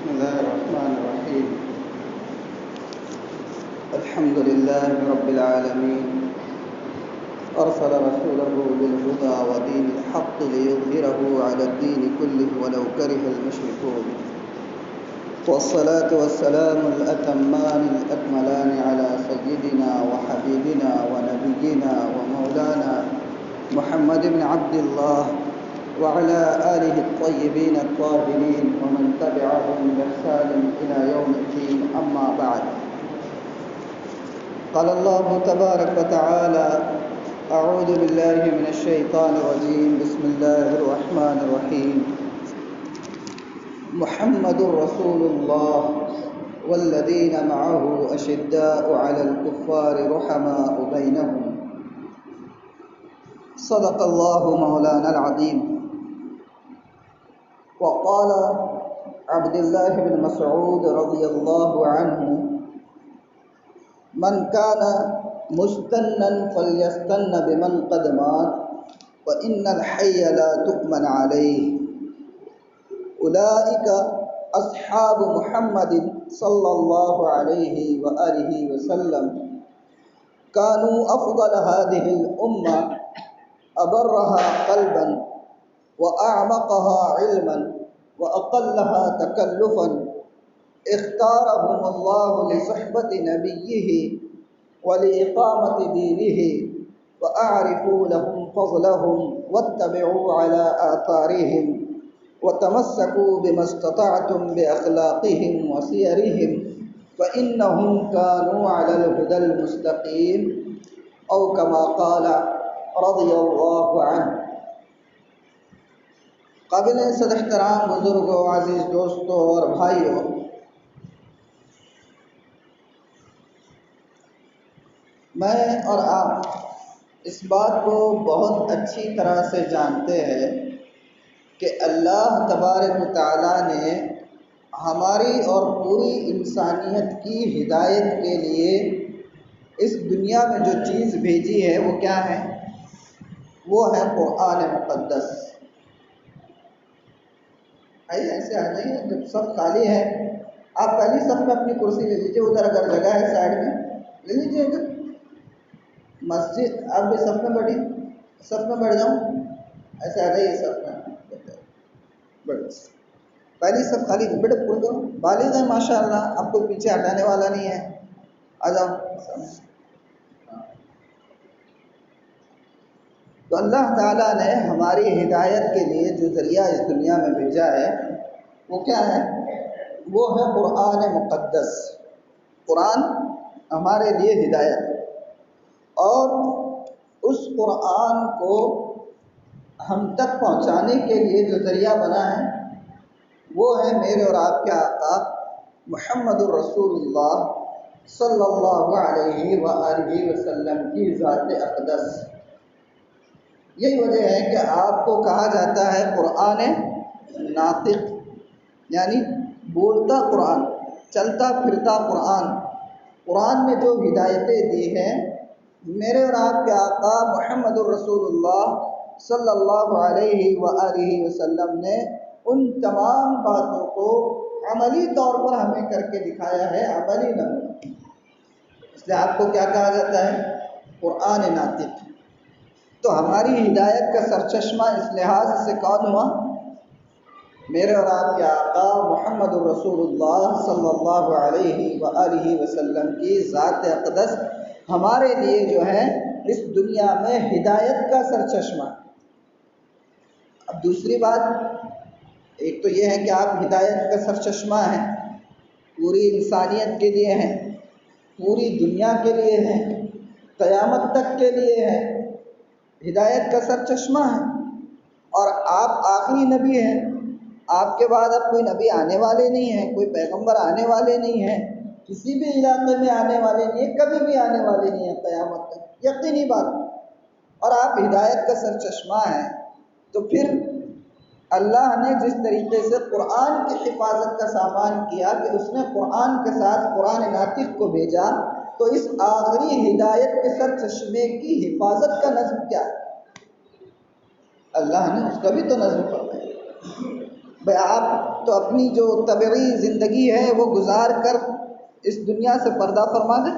بسم الله الرحمن الرحيم. الحمد لله رب العالمين، أرسل رسوله بالهدى ودين الحق ليظهره على الدين كله ولو كره المشركون، والصلاة والسلام الأتمان الأكملان على سيدنا وحبيبنا ونبينا ومولانا محمد بن عبد الله وعلى آله الطيبين الطاهرين ومن تبعهم بإحسان إلى يوم الدين. أما بعد، قال الله تبارك وتعالى: أعوذ بالله من الشيطان الرجيم، بسم الله الرحمن الرحيم. محمد رسول الله والذين معه أشداء على الكفار رحماء بينهم. صدق الله مولانا العظيم. وقال عبد الله بن مسعود رضي الله عنه: من كان مستنا فليستن بمن قد مات وإن الحي لا تؤمن عليه. أولئك أصحاب محمد صلى الله عليه وآله وسلم، كانوا أفضل هذه الأمة، أبرها قلبا وأعمقها علما وأقلها تكلفا، اختارهم الله لصحبة نبيه ولإقامة دينه، وأعرفوا لهم فضلهم واتبعوا على آثارهم وتمسكوا بما استطعتم بأخلاقهم وسيرهم، فإنهم كانوا على الهدى المستقيم، أو كما قال رضی اللہ عنہ. قابل صد احترام بزرگوں، عزیز دوستوں اور بھائیوں، میں اور آپ اس بات کو بہت اچھی طرح سے جانتے ہیں کہ اللہ تبارک و تعالیٰ نے ہماری اور پوری انسانیت کی ہدایت کے لیے اس دنیا میں جو چیز بھیجی ہے وہ کیا ہے؟ وہ ہے قرآن مقدس. ایسے آ جائیے، جب سب خالی ہے آپ پہلی صف میں اپنی کرسی لے لیجیے، ادھر اگر جگہ ہے سائڈ میں لے لیجیے. ادھر مسجد آپ بھی صف میں بیٹھی، صف میں بیٹھ جاؤں، ایسے آ جائیے صف میں پہلی صف خالی. بیٹے پڑھ دو، بالغ ہے ماشاء اللہ، آپ کو پیچھے ہٹانے والا نہیں ہے، آ جاؤ. تو اللہ تعالیٰ نے ہماری ہدایت کے لیے جو ذریعہ اس دنیا میں بھیجا ہے وہ کیا ہے؟ وہ ہے قرآن مقدس. قرآن ہمارے لیے ہدایت، اور اس قرآن کو ہم تک پہنچانے کے لیے جو ذریعہ بنا ہے وہ ہے میرے اور آپ کے آقا محمد الرسول اللہ صلی اللہ علیہ وآلہ وسلم کی ذات اقدس. یہی وجہ ہے کہ آپ کو کہا جاتا ہے قرآن ناطق، یعنی بولتا قرآن، چلتا پھرتا قرآن. قرآن میں جو ہدایتیں دی ہیں میرے اور آپ کے آقا محمد الرسول اللہ صلی اللہ علیہ وآلہ وسلم نے ان تمام باتوں کو عملی طور پر ہمیں کر کے دکھایا ہے، عملی نمونہ. اس لیے آپ کو کیا کہا جاتا ہے؟ قرآن ناطق. تو ہماری ہدایت کا سرچشمہ اس لحاظ سے کون ہوا؟ میرے اور آپ کے آقا محمد الرسول اللہ صلی اللہ علیہ وآلہ وسلم کی ذات اقدس ہمارے لیے جو ہے اس دنیا میں ہدایت کا سرچشمہ. اب دوسری بات، ایک تو یہ ہے کہ آپ ہدایت کا سرچشمہ ہیں، پوری انسانیت کے لیے ہیں، پوری دنیا کے لیے ہیں، قیامت تک کے لیے ہیں، ہدایت کا سرچشمہ ہے. اور آپ آخری نبی ہیں، آپ کے بعد اب کوئی نبی آنے والے نہیں ہیں، کوئی پیغمبر آنے والے نہیں ہیں، کسی بھی علاقے میں آنے والے نہیں ہیں، کبھی بھی آنے والے نہیں ہیں قیامت تک، یقینی بات. اور آپ ہدایت کا سرچشمہ ہیں، تو پھر اللہ نے جس طریقے سے قرآن کی حفاظت کا سامان کیا کہ اس نے قرآن کے ساتھ قرآن ناطق کو بھیجا، تو اس آخری ہدایت کے سرچشمے کی حفاظت کا نظم کیا ہے؟ اللہ نے اس کا بھی تو نظم فرمایا. بھائی آپ تو اپنی جو طبعی زندگی ہے وہ گزار کر اس دنیا سے پردہ فرما دیں،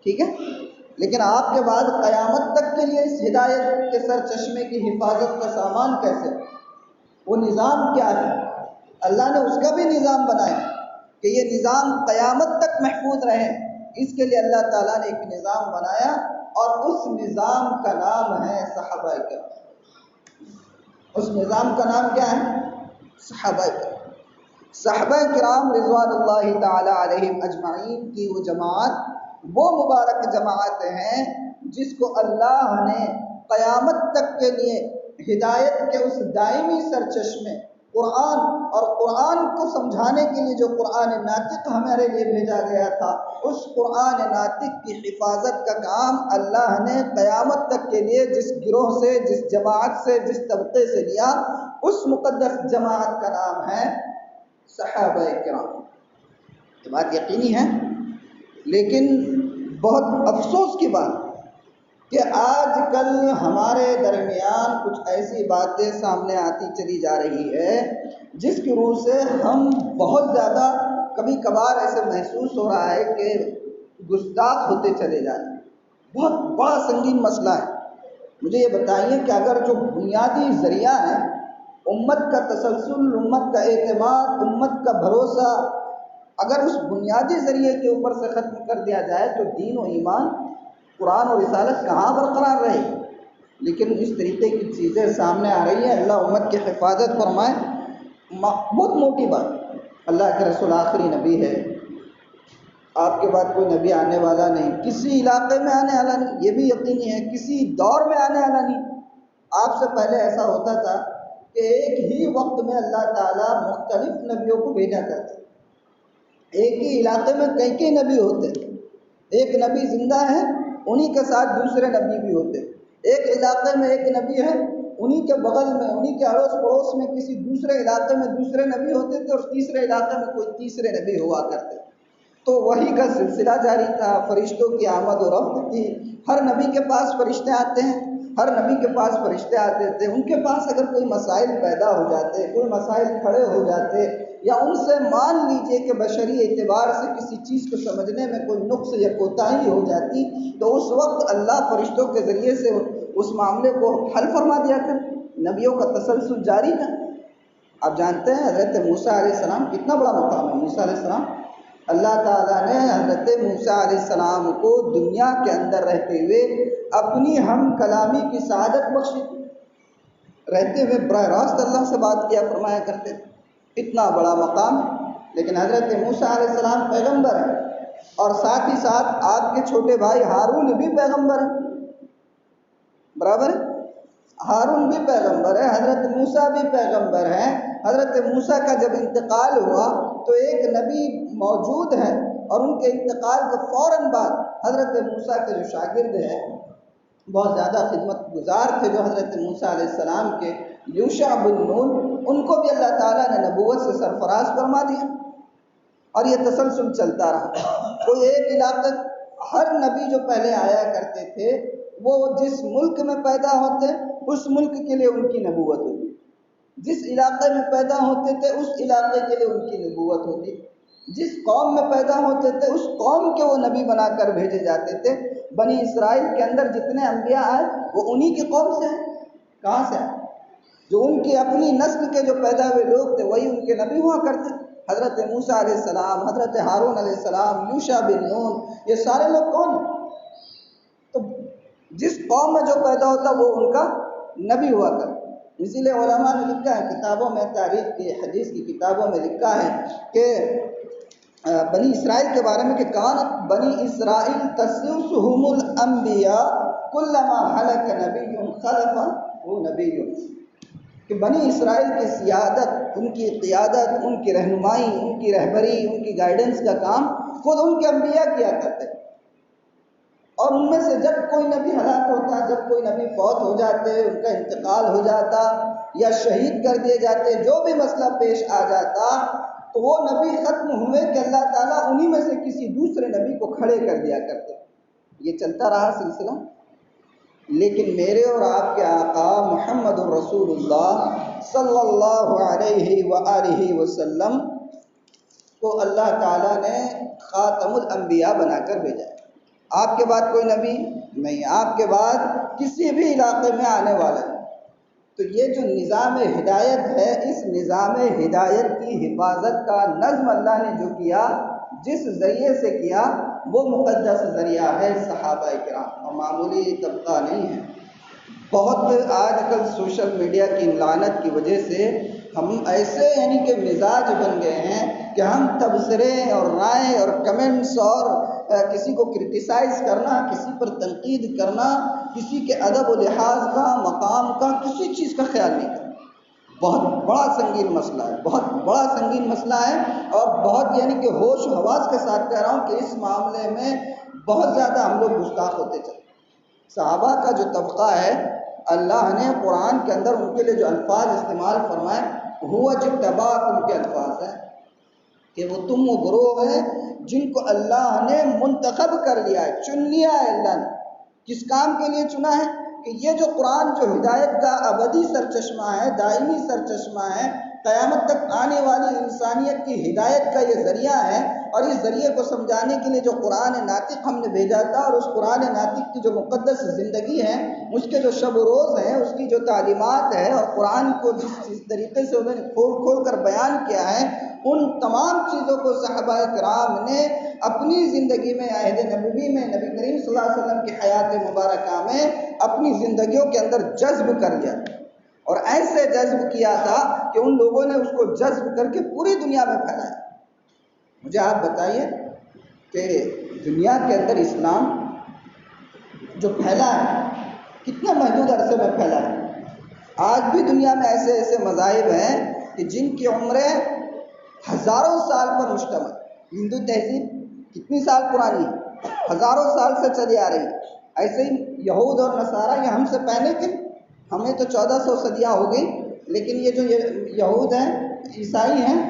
ٹھیک ہے، لیکن آپ کے بعد قیامت تک کے لیے اس ہدایت کے سر چشمے کی حفاظت کا سامان کیسے، وہ نظام کیا ہے؟ اللہ نے اس کا بھی نظام بنایا کہ یہ نظام قیامت تک محفوظ رہے، اس کے لیے اللہ تعالیٰ نے ایک نظام بنایا، اور اس نظام کا نام ہے صحابہ کرام۔ اس نظام کا نام کیا ہے؟ صحابہ کرام۔ صحابہ کرام رضوان اللہ تعالی علیہم اجمعین کی وہ جماعت، وہ مبارک جماعت ہیں جس کو اللہ نے قیامت تک کے لیے ہدایت کے اس دائمی سرچشمے قرآن، اور قرآن کو سمجھانے کے لیے جو قرآن ناطق ہمارے لیے بھیجا گیا تھا، اس قرآن ناطق کی حفاظت کا کام اللہ نے قیامت تک کے لیے جس گروہ سے، جس جماعت سے، جس طبقے سے لیا، اس مقدس جماعت کا نام ہے صحابہ کرام۔ یہ بات یقینی ہے، لیکن بہت افسوس کی بات کہ آج کل ہمارے درمیان کچھ ایسی باتیں سامنے آتی چلی جا رہی ہے جس کی روح سے ہم بہت زیادہ کبھی کبھار ایسے محسوس ہو رہا ہے کہ گستاخ ہوتے چلے جا رہے ہیں۔ بہت بڑا سنگین مسئلہ ہے۔ مجھے یہ بتائیے کہ اگر جو بنیادی ذریعہ ہے امت کا تسلسل، امت کا اعتماد، امت کا بھروسہ، اگر اس بنیادی ذریعے کے اوپر سے ختم کر دیا جائے تو دین و ایمان، قرآن اور رسالت کہاں برقرار رہے؟ لیکن اس طریقے کی چیزیں سامنے آ رہی ہیں۔ اللہ امت کی حفاظت فرمائے۔ بہت موٹی بات، اللہ کے رسول آخری نبی ہے، آپ کے بعد کوئی نبی آنے والا نہیں، کسی علاقے میں آنے والا نہیں، یہ بھی یقینی ہے، کسی دور میں آنے والا نہیں۔ آپ سے پہلے ایسا ہوتا تھا کہ ایک ہی وقت میں اللہ تعالیٰ مختلف نبیوں کو بھیجا کرتے، ایک ہی علاقے میں کئی کئی نبی ہوتے، ایک نبی زندہ ہے انہی کے ساتھ دوسرے نبی بھی ہوتے، ایک علاقے میں ایک نبی ہے انہی کے بغل میں، انہی کے اڑوس پڑوس میں کسی دوسرے علاقے میں دوسرے نبی ہوتے تھے، اور تیسرے علاقے میں کوئی تیسرے نبی ہوا کرتے۔ تو وہی کا سلسلہ جاری تھا، فرشتوں کی آمد و رفت تھی، ہر نبی کے پاس فرشتے آتے ہیں، ہر نبی کے پاس فرشتے آتے تھے، ان کے پاس اگر کوئی مسائل پیدا ہو جاتے، کوئی مسائل کھڑے ہو جاتے، یا ان سے مان لیجئے کہ بشری اعتبار سے کسی چیز کو سمجھنے میں کوئی نقص یا کوتاہی ہو جاتی، تو اس وقت اللہ فرشتوں کے ذریعے سے اس معاملے کو حل فرما دیا کر، نبیوں کا تسلسل جاری تھا۔ آپ جانتے ہیں حضرت موسیٰ علیہ السلام کتنا بڑا مقام ہے۔ موسیٰ علیہ السلام، اللہ تعالیٰ نے حضرت موسیٰ علیہ السلام کو دنیا کے اندر رہتے ہوئے اپنی ہم کلامی کی سعادت بخشی، رہتے ہوئے براہ راست اللہ سے بات کیا فرمایا کرتے تھے، اتنا بڑا مقام۔ لیکن حضرت موسیٰ علیہ السلام پیغمبر ہیں، اور ساتھ ہی ساتھ آپ کے چھوٹے بھائی ہارون بھی پیغمبر ہیں، برابر ہے، ہارون بھی پیغمبر ہے، حضرت موسیٰ بھی پیغمبر ہیں۔ حضرت موسیٰ کا جب انتقال ہوا تو ایک نبی موجود ہیں، اور ان کے انتقال کے فوراً بعد حضرت موسیٰ کے جو شاگرد ہیں، بہت زیادہ خدمت گزار تھے جو حضرت موسیٰ علیہ السلام کے، یوشع بن نون، ان کو بھی اللہ تعالیٰ نے نبوت سے سرفراز فرما دیا، اور یہ تسلسل چلتا رہا۔ کوئی ایک علاقہ، ہر نبی جو پہلے آیا کرتے تھے وہ جس ملک میں پیدا ہوتے اس ملک کے لیے ان کی نبوت ہوتی، جس علاقے میں پیدا ہوتے تھے اس علاقے کے لیے ان کی نبوت ہوتی، جس قوم میں پیدا ہوتے تھے اس قوم کے وہ نبی بنا کر بھیجے جاتے تھے۔ بنی اسرائیل کے اندر جتنے انبیاء آئے وہ انہی کی قوم سے ہیں۔ کہاں سے آئے؟ جو ان کی اپنی نسل کے جو پیدا ہوئے لوگ تھے وہی ان کے نبی ہوا کرتے۔ حضرت موسیٰ علیہ السلام، حضرت ہارون علیہ السلام، یوشع بن نون، یہ سارے لوگ کون ہیں؟ تو جس قوم میں جو پیدا ہوتا وہ ان کا نبی ہوا کرتا۔ اسی لیے علماء نے لکھا ہے کتابوں میں، تاریخ کی، حدیث کی کتابوں میں لکھا ہے کہ بنی اسرائیل کے بارے میں کہ کانت بنی اسرائیل تسوسهم الانبیاء کلما ہلک نبی خلفہ نبی، کہ بنی اسرائیل کی سیادت، ان کی قیادت، ان کی رہنمائی، ان کی رہبری، ان کی گائیڈنس کا کام خود ان کے انبیاء کیا کرتے، اور ان میں سے جب کوئی نبی ہلاک ہوتا، جب کوئی نبی فوت ہو جاتے، ان کا انتقال ہو جاتا یا شہید کر دیے جاتے، جو بھی مسئلہ پیش آ جاتا، تو وہ نبی ختم ہوئے کہ اللہ تعالیٰ انہی میں سے کسی دوسرے نبی کو کھڑے کر دیا کرتے۔ یہ چلتا رہا سلسلہ، لیکن میرے اور آپ کے آقا محمد الرسول اللہ صلی اللہ علیہ وآلہ وسلم کو اللہ تعالیٰ نے خاتم الانبیاء بنا کر بھیجا ہے۔ آپ کے بعد کوئی نبی نہیں، آپ کے بعد کسی بھی علاقے میں آنے والا نہیں۔ تو یہ جو نظام ہدایت ہے، اس نظام ہدایت کی حفاظت کا نظم اللہ نے جو کیا، جس ذریعے سے کیا، وہ مقدس ذریعہ ہے صحابہ کرام، اور معمولی طبقہ نہیں ہے۔ بہت آج کل سوشل میڈیا کی لعنت کی وجہ سے ہم ایسے کہ مزاج بن گئے ہیں کہ ہم تبصرے اور رائے اور کمنٹس اور کسی کو کرٹیسائز کرنا، کسی پر تنقید کرنا، کسی کے ادب و لحاظ کا، مقام کا، کسی چیز کا خیال نہیں کرنا، بہت بڑا سنگین مسئلہ ہے، بہت بڑا سنگین مسئلہ ہے۔ اور بہت کہ ہوش و حواس کے ساتھ کہہ رہا ہوں کہ اس معاملے میں بہت زیادہ ہم لوگ گستاخ ہوتے چلے۔ صحابہ کا جو طبقہ ہے، اللہ نے قرآن کے اندر ان کے لیے جو الفاظ استعمال فرمائے، ہوا اجتباکم کے الفاظ ہیں کہ وہ تم وہ گروہ ہیں جن کو اللہ نے منتخب کر لیا ہے، چن لیا ہے اللہ نے۔ کس کام کے لیے چنا ہے؟ کہ یہ جو قرآن جو ہدایت کا ابدی سرچشمہ ہے، دائمی سرچشمہ ہے، قیامت تک آنے والی انسانیت کی ہدایت کا یہ ذریعہ ہے، اور اس ذریعے کو سمجھانے کے لیے جو قرآن ناطق ہم نے بھیجا تھا، اور اس قرآن ناطق کی جو مقدس زندگی ہے، اس کے جو شب و روز ہیں، اس کی جو تعلیمات ہے، اور قرآن کو جس طریقے سے انہوں نے کھول کھول کر بیان کیا ہے، ان تمام چیزوں کو صحابہ کرام نے اپنی زندگی میں، عہد نبوی میں، نبی کریم صلی اللہ علیہ وسلم کی حیات مبارکہ میں اپنی زندگیوں کے اندر جذب کر لیا، اور ایسے جذب کیا تھا کہ ان لوگوں نے اس کو جذب کر کے پوری دنیا میں پھیلایا۔ مجھے آپ بتائیے کہ دنیا کے اندر اسلام جو پھیلا ہے کتنے محدود عرصے میں پھیلا ہے۔ آج بھی دنیا میں ایسے ایسے مذاہب ہیں کہ جن کی عمریں ہزاروں سال پر مشتمل۔ ہندو تہذیب کتنی سال پرانی ہے؟ ہزاروں سال سے چلی آ رہی ہے۔ ایسے ہی یہود اور نصارہ، یہ ہم سے پہلے کے، ہمیں تو 1400 صدیاں ہو گئی، لیکن یہ جو یہود ہیں، عیسائی ہیں،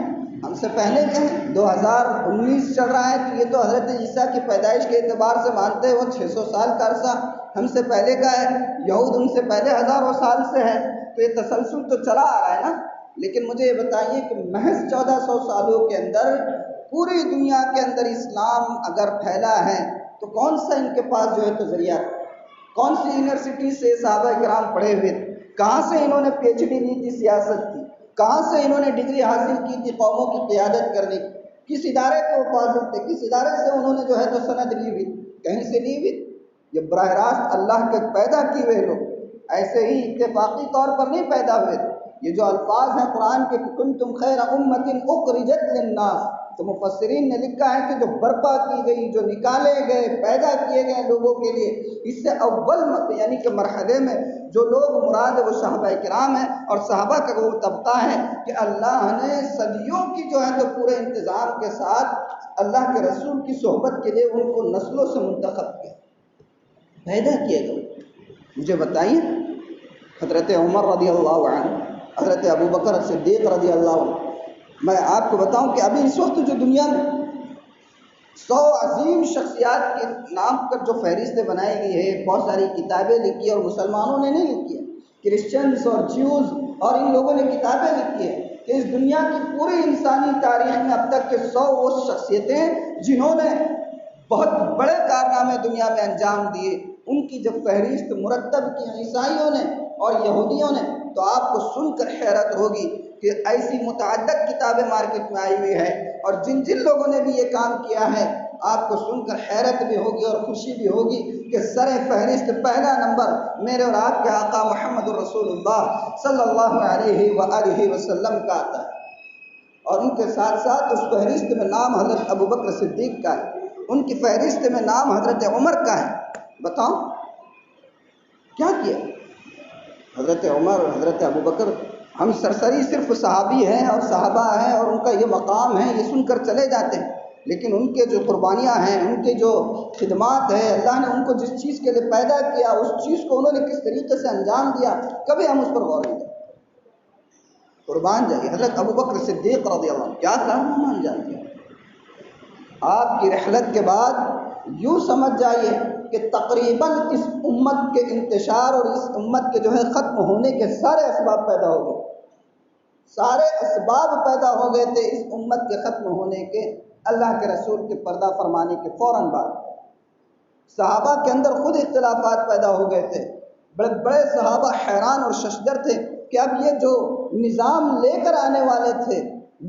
ہم سے پہلے کے ہیں۔ 2019 چل رہا ہے تو یہ تو حضرت عیسیٰ کی پیدائش کے اعتبار سے مانتے ہیں وہ 600 سال کا عرصہ ہم سے پہلے کا ہے۔ یہود ان سے پہلے ہزاروں سال سے ہے، تو یہ تسلسل تو چلا آ رہا ہے نا۔ لیکن مجھے یہ بتائیے کہ محض 1400 سالوں کے اندر پوری دنیا کے اندر اسلام اگر پھیلا ہے تو کون سا ان کے پاس جو ہے تو ذریعہ، کون سی یونیورسٹی سے صحابہ کرام پڑھے ہوئے تھے؟ کہاں سے انہوں نے پی ایچ ڈی لی تھی سیاست کی؟ کہاں سے انہوں نے ڈگری حاصل کی تھی قوموں کی قیادت کرنے کی؟ کس ادارے کے وہ فاضل تھے؟ کس ادارے سے انہوں نے جو ہے تو سند لی ہوئی؟ کہیں سے لی ہوئی؟ یہ براہ راست اللہ کے پیدا کیے ہوئے لوگ، ایسے ہی اتفاقی طور پر نہیں پیدا ہوئے تھے۔ یہ جو الفاظ ہیں قرآن کے، کنتم خیر امۃ اخرجت للناس، تو مفسرین نے لکھا ہے کہ جو برپا کی گئی، جو نکالے گئے، پیدا کیے گئے لوگوں کے لیے، اس سے اول کہ مرحلے میں جو لوگ مراد وہ صحابہ کرام ہیں، اور صحابہ کا وہ طبقہ ہے کہ اللہ نے صدیوں کی جو ہے تو پورے انتظام کے ساتھ اللہ کے رسول کی صحبت کے لیے ان کو نسلوں سے منتخب کیا، پیدا کیے گئے۔ مجھے بتائیے حضرت عمر رضی اللہ عنہ، حضرت ابو بکر صدیق رضی اللہ عنہ، میں آپ کو بتاؤں کہ ابھی اس وقت جو دنیا میں 100 عظیم شخصیات کے نام پر جو فہرستیں بنائی گئی ہے، بہت ساری کتابیں لکھی اور مسلمانوں نے نہیں لکھی ہیں، کرسچنز اور جیوز اور ان لوگوں نے کتابیں لکھی ہیں کہ اس دنیا کی پوری انسانی تاریخ میں اب تک کے 100 وہ شخصیتیں جنہوں نے بہت بڑے کارنامے دنیا میں انجام دیے، ان کی جب فہرست مرتب کی عیسائیوں نے اور یہودیوں نے، تو آپ کو سن کر حیرت ہوگی کہ ایسی متعدد کتابیں مارکیٹ میں آئی ہوئی ہے، اور جن جن لوگوں نے بھی یہ کام کیا ہے آپ کو سن کر حیرت بھی ہوگی اور خوشی بھی ہوگی کہ سر فہرست پہلا نمبر میرے اور آپ کے آقا محمد الرسول اللہ صلی اللہ علیہ وآلہ وسلم کا آتا ہے، اور ان کے ساتھ ساتھ اس فہرست میں نام حضرت ابو بکر صدیق کا ہے، ان کی فہرست میں نام حضرت عمر کا ہے۔ بتاؤ کیا کیا حضرت عمر، حضرت ابو بکر؟ ہم سرسری صرف صحابی ہیں اور صحابہ ہیں اور ان کا یہ مقام ہے، یہ سن کر چلے جاتے ہیں، لیکن ان کے جو قربانیاں ہیں، ان کے جو خدمات ہیں، اللہ نے ان کو جس چیز کے لیے پیدا کیا، اس چیز کو انہوں نے کس طریقے سے انجام دیا، کبھی ہم اس پر غور نہیں کرتے۔ قربان جائیے حضرت ابو بکر صدیق رضی اللہ عنہ، کیا کارنامہ انجام دیا؟ آپ کی رحلت کے بعد یوں سمجھ جائیے کہ تقریباً اس امت کے انتشار اور اس امت کے جو ہے ختم ہونے کے سارے اسباب پیدا ہو گئے، سارے اسباب پیدا ہو گئے تھے اس امت کے ختم ہونے کے، اللہ کے رسول کے پردہ فرمانے کے فوراً بعد۔ صحابہ کے اندر خود اختلافات پیدا ہو گئے تھے، بڑے بڑے صحابہ حیران اور ششدر تھے کہ اب یہ جو نظام لے کر آنے والے تھے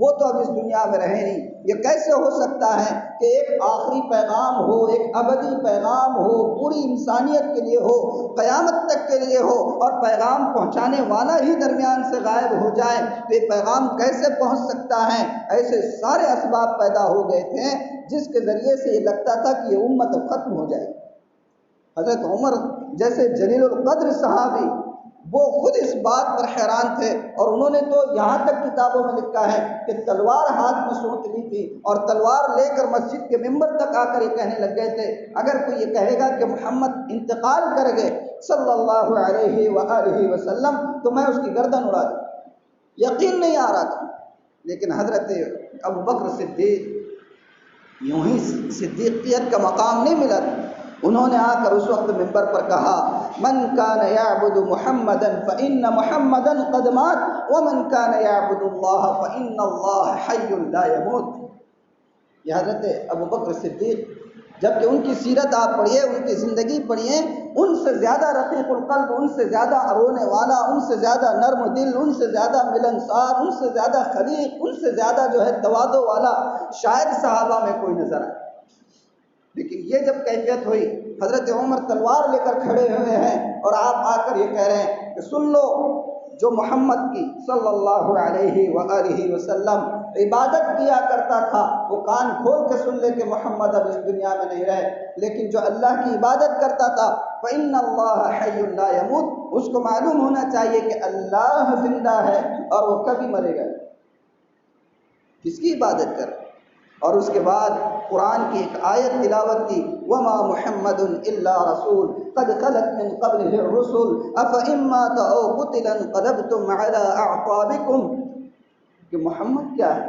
وہ تو اب اس دنیا میں رہے نہیں، یہ کیسے ہو سکتا ہے کہ ایک آخری پیغام ہو، ایک ابدی پیغام ہو، پوری انسانیت کے لیے ہو، قیامت تک کے لیے ہو، اور پیغام پہنچانے والا ہی درمیان سے غائب ہو جائے، تو یہ پیغام کیسے پہنچ سکتا ہے؟ ایسے سارے اسباب پیدا ہو گئے تھے جس کے ذریعے سے یہ لگتا تھا کہ یہ امت ختم ہو جائے۔ حضرت عمر جیسے جلیل القدر صحابی وہ خود اس بات پر حیران تھے، اور انہوں نے تو یہاں تک کتابوں میں لکھا ہے کہ تلوار ہاتھ میں سونت لی تھی اور تلوار لے کر مسجد کے ممبر تک آ کر یہ کہنے لگ گئے تھے اگر کوئی یہ کہے گا کہ محمد انتقال کر گئے صلی اللہ علیہ وآلہ وسلم تو میں اس کی گردن اڑا دوں۔ یقین نہیں آ رہا تھا، لیکن حضرت ابو بکر صدیق یوں ہی صدیقیت کا مقام نہیں ملا، انہوں نے آ کر اس وقت ممبر پر کہا من کان یعبد محمدا فإن محمدا قد مات ومن کان یعبد اللہ فإن اللہ حی لا یموت۔ یہ حضرت ابو بکر صدیق، جبکہ ان کی سیرت آپ پڑھیے، ان کی زندگی پڑھیے، ان سے زیادہ رقیق القلب، ان سے زیادہ رونے والا، ان سے زیادہ نرم دل، ان سے زیادہ ملنسار، ان سے زیادہ خلیق، ان سے زیادہ جو ہے تواضع والا شاید صحابہ میں کوئی نظر آئے۔ لیکن یہ جب کیفیت ہوئی، حضرت عمر تلوار لے کر کھڑے ہوئے ہیں اور آپ آ کر یہ کہہ رہے ہیں کہ سن لو، جو محمد کی صلی اللہ علیہ وآلہ وسلم عبادت کیا کرتا تھا وہ کان کھول کے سن لے کہ محمد اب اس دنیا میں نہیں رہے، لیکن جو اللہ کی عبادت کرتا تھا فإن اللہ حی لا یموت، اس کو معلوم ہونا چاہیے کہ اللہ زندہ ہے اور وہ کبھی مرے گا۔ کس کی عبادت کر؟ اور اس کے بعد قرآن کی ایک آیت تلاوت کی وما محمد الا رسول قد خلت من قبله الرسل افإن مات او قتل انقلبتم على اعقابكم، کہ محمد کیا ہے؟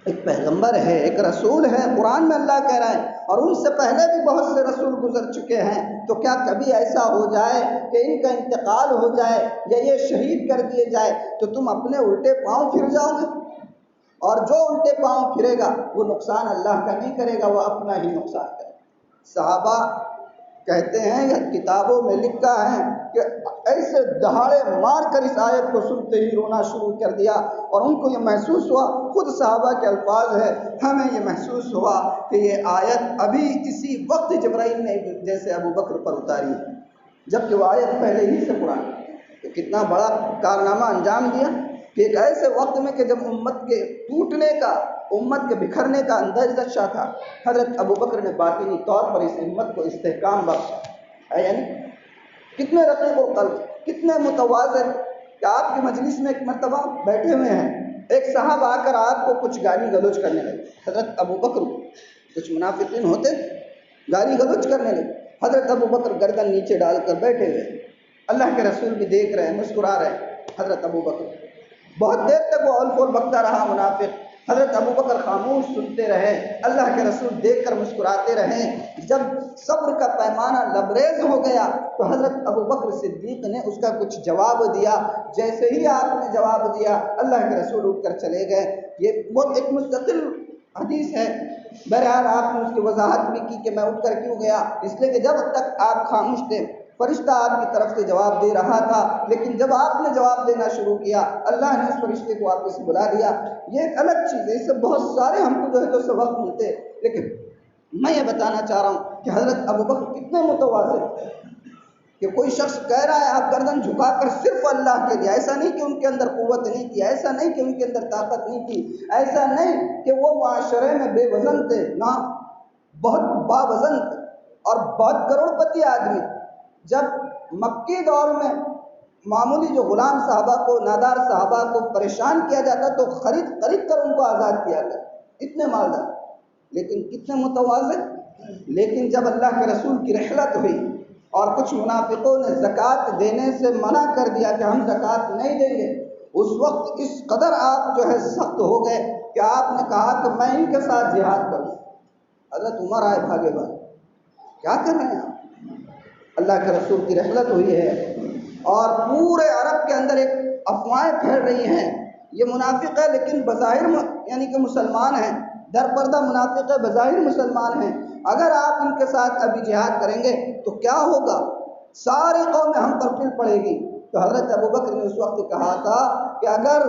ایک پیغمبر ہے، ایک رسول ہے، قرآن میں اللہ کہہ رہا ہے، اور ان سے پہلے بھی بہت سے رسول گزر چکے ہیں، تو کیا کبھی ایسا ہو جائے کہ ان کا انتقال ہو جائے یا یہ شہید کر دیے جائے تو تم اپنے الٹے پاؤں پھر جاؤ گے؟ اور جو الٹے پاؤں پھرے گا وہ نقصان اللہ کا نہیں کرے گا، وہ اپنا ہی نقصان کرے گا۔ صحابہ کہتے ہیں یا کتابوں میں لکھا ہے کہ ایسے دہاڑے مار کر اس آیت کو سنتے ہی رونا شروع کر دیا، اور ان کو یہ محسوس ہوا، خود صحابہ کے الفاظ ہے، ہمیں یہ محسوس ہوا کہ یہ آیت ابھی اسی وقت جبرائیل نے جیسے ابو بکر پر اتاری ہے، جبکہ وہ آیت پہلے ہی سے قرآن۔ تو کتنا بڑا کارنامہ انجام دیا کہ ایک ایسے وقت میں کہ جب امت کے ٹوٹنے کا، امت کے بکھرنے کا اندیشہ تھا، حضرت ابو بکر نے باطنی طور پر اس امت کو استحکام بخشا ہے۔ یعنی کتنے رقیق القلب، کتنے متواضع، کہ آپ کی مجلس میں ایک مرتبہ بیٹھے ہوئے ہیں، ایک صاحب آ کر آپ کو کچھ گالی گلوچ کرنے لگے، حضرت ابو بکر، کچھ منافقین ہوتے گالی گلوچ کرنے لگے، حضرت ابو بکر گردن نیچے ڈال کر بیٹھے ہوئے، اللہ کے رسول بھی دیکھ رہے ہیں، مسکرا رہے ہیں۔ حضرت ابو بکر بہت دیر تک وہ اول فول بکتا رہا منافق، حضرت ابو بکر خاموش سنتے رہے، اللہ کے رسول دیکھ کر مسکراتے رہے۔ جب صبر کا پیمانہ لبریز ہو گیا تو حضرت ابو بکر صدیق نے اس کا کچھ جواب دیا، جیسے ہی آپ نے جواب دیا اللہ کے رسول اٹھ کر چلے گئے۔ یہ بہت ایک مستقل حدیث ہے، بہرحال آپ نے اس کی وضاحت بھی کی کہ میں اٹھ کر کیوں گیا، اس لیے کہ جب تک آپ خاموش تھے فرشتہ آپ کی طرف سے جواب دے رہا تھا، لیکن جب آپ نے جواب دینا شروع کیا اللہ نے اس فرشتے کو واپس بلا لیا۔ یہ ایک الگ چیز ہے، اس سے بہت سارے ہم کو جو ہے تو سبق ملتے، لیکن میں یہ بتانا چاہ رہا ہوں کہ حضرت ابو بکر کتنے متواضع کہ کوئی شخص کہہ رہا ہے آپ گردن جھکا کر صرف اللہ کے لیے، ایسا نہیں کہ ان کے اندر قوت نہیں تھی، ایسا نہیں کہ ان کے اندر طاقت نہیں تھی، ایسا نہیں کہ وہ معاشرے میں بے وزن تھے، نہ بہت باوزن تھے اور بہت کروڑ پتی آدمی۔ جب مکی دور میں معمولی جو غلام صحابہ کو، نادار صحابہ کو پریشان کیا جاتا تو خرید کر ان کو آزاد کیا گیا، اتنے مالدار، لیکن کتنے متواضع۔ لیکن جب اللہ کے رسول کی رحلت ہوئی اور کچھ منافقوں نے زکوٰۃ دینے سے منع کر دیا کہ ہم زکوٰۃ نہیں دیں گے، اس وقت اس قدر آپ جو ہے سخت ہو گئے کہ آپ نے کہا کہ میں ان کے ساتھ جہاد کروں۔ حضرت عمر آئے بھاگے بھاگے، کیا کر رہے ہیں آپ؟ اللہ کے رسول کی رحلت ہوئی ہے اور پورے عرب کے اندر ایک افواہیں پھیل رہی ہیں، یہ منافق ہے لیکن بظاہر یعنی کہ مسلمان ہیں، در پردہ منافق ہے، بظاہر مسلمان ہیں، اگر آپ ان کے ساتھ ابھی جہاد کریں گے تو کیا ہوگا، ساری قوم ہم پر پھر پڑے گی۔ تو حضرت ابوبکر نے اس وقت کہا تھا کہ اگر